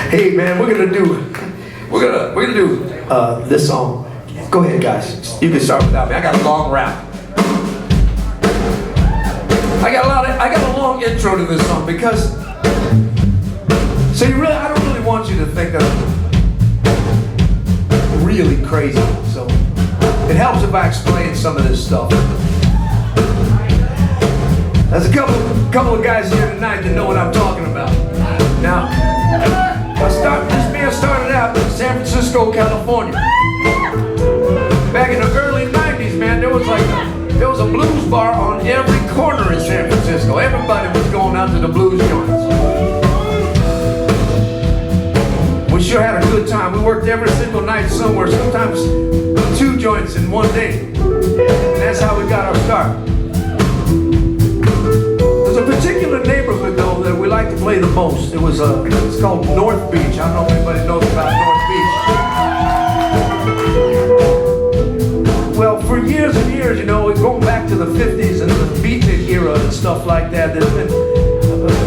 Hey man, we're gonna do this song. Go ahead, guys. You can start without me. I got a long rap. I got a long intro to this song because I don't really want you to think that I'm really crazy. So it helps if I explain some of this stuff. There's a couple of guys here tonight that know what I'm talking about. Now, this band started out in San Francisco, California. Back in the early 90s, man, there was a blues bar on every corner in San Francisco. Everybody was going out to the blues joints. We sure had a good time. We worked every single night somewhere, sometimes 2 joints in one day. And that's how we got our start. There's a particular neighborhood, though, that we like to play the most. It's called North Beach. I don't know if anybody knows about North Beach. Well, for years and years, going back to the 50s and the beatnik era and stuff like that, there's been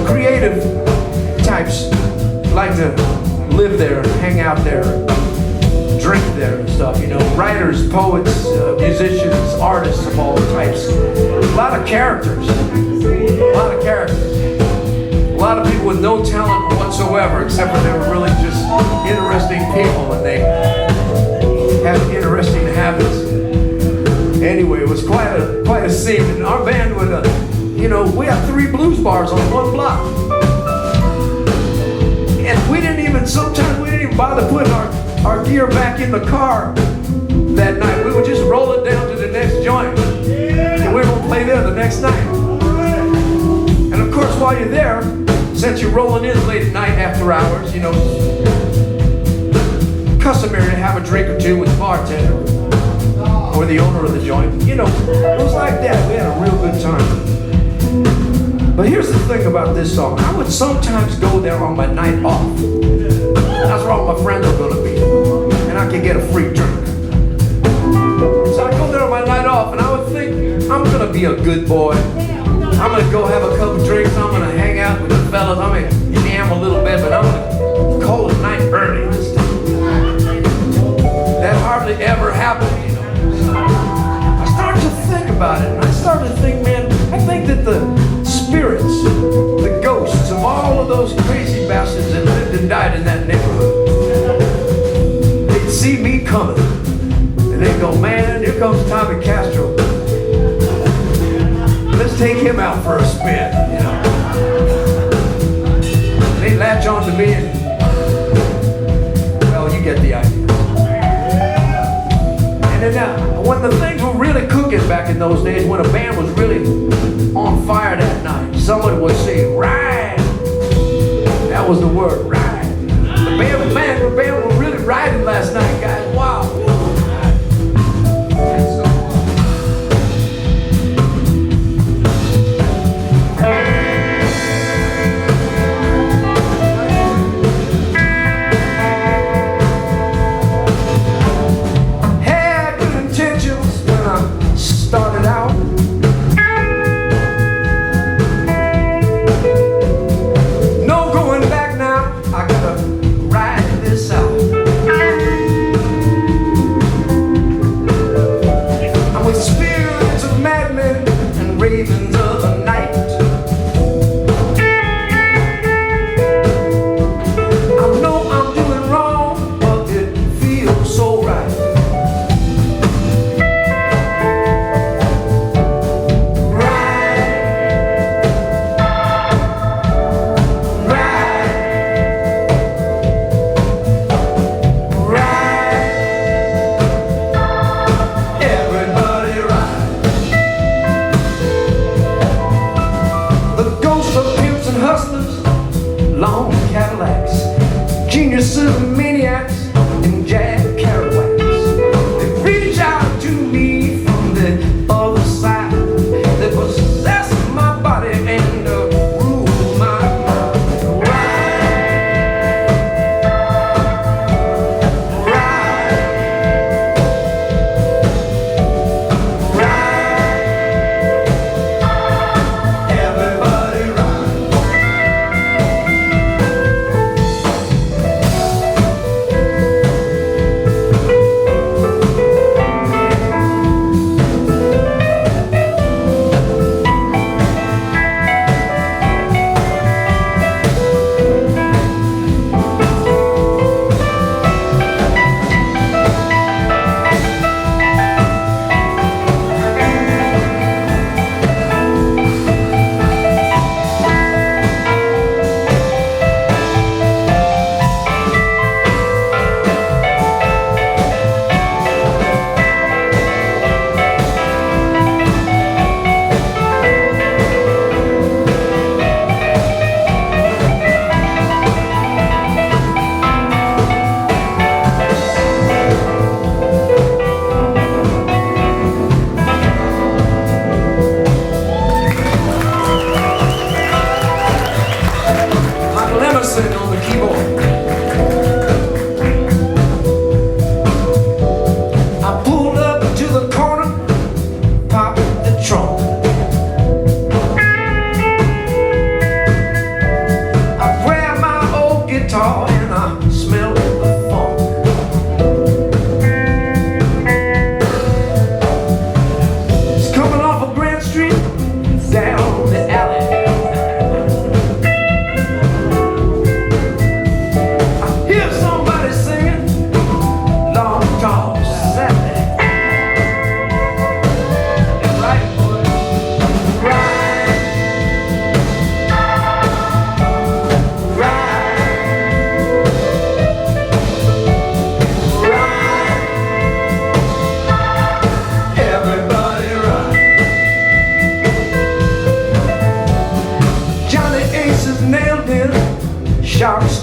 creative types like to live there and hang out there, drink there and stuff, writers, poets, musicians, artists of all types. A lot of characters. A lot of people with no talent whatsoever, except for they were really just interesting people and they had interesting habits. Anyway, it was quite a scene. And our band would, we had 3 blues bars on one block. And sometimes we didn't even bother putting our gear back in the car that night. We would just roll it down to the next joint. And we were going to play there the next night. And of course, while you're there, since you're rolling in late at night after hours, customary to have a drink or two with the bartender or the owner of the joint. It was like that. We had a real good time. But here's the thing about this song. I would sometimes go there on my night off. That's where all my friends are going to be. And I could get a free drink. So I'd go there on my night off and I would think, I'm going to be a good boy. I'm going to go have a couple drinks. I'm going to hang out with the fellas. I'm going to jam a little bit, but I'm going to call it night early this time. That hardly ever happened, I started to think about it, and I started to think, man, I think that the spirits, the ghosts of all of those crazy bastards that lived and died in that neighborhood, they'd see me coming, and they'd go, man, here comes Tommy Castro. Let's take him out for a spin, They latch on to me and, well, you get the idea. And then when the things were really cooking back in those days, when a band was really on fire that night, someone would say, ride. That was the word, ride. The band were really riding last night, guys. Wow. Started out. No going back now. I gotta ride this out. I'm with spirits of madmen and ravens of the night. I know I'm doing wrong, but it feels so right. Long Cadillacs, geniuses and maniacs, and Jack Kerouacs. They reach out to me from the other side. They possess my body and rule my mind. Everybody ride.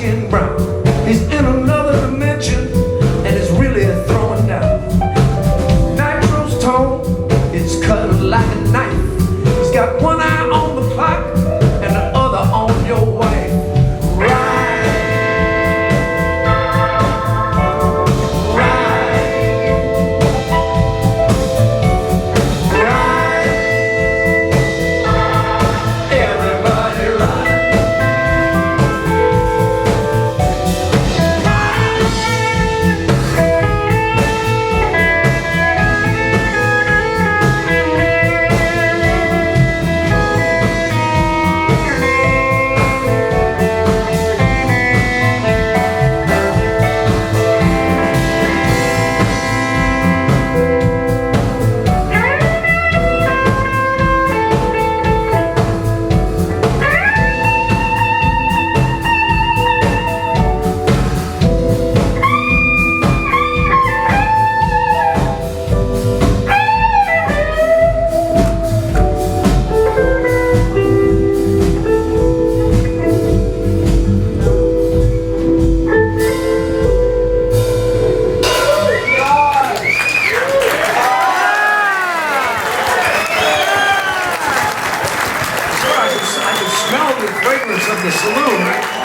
dark-skinned brown. He's in another dimension, and it's really throwing down. Nitro's tone, it's cutting like a knife. He's got one eye on the clock, and the other on your wife. I can smell the fragrance of the saloon.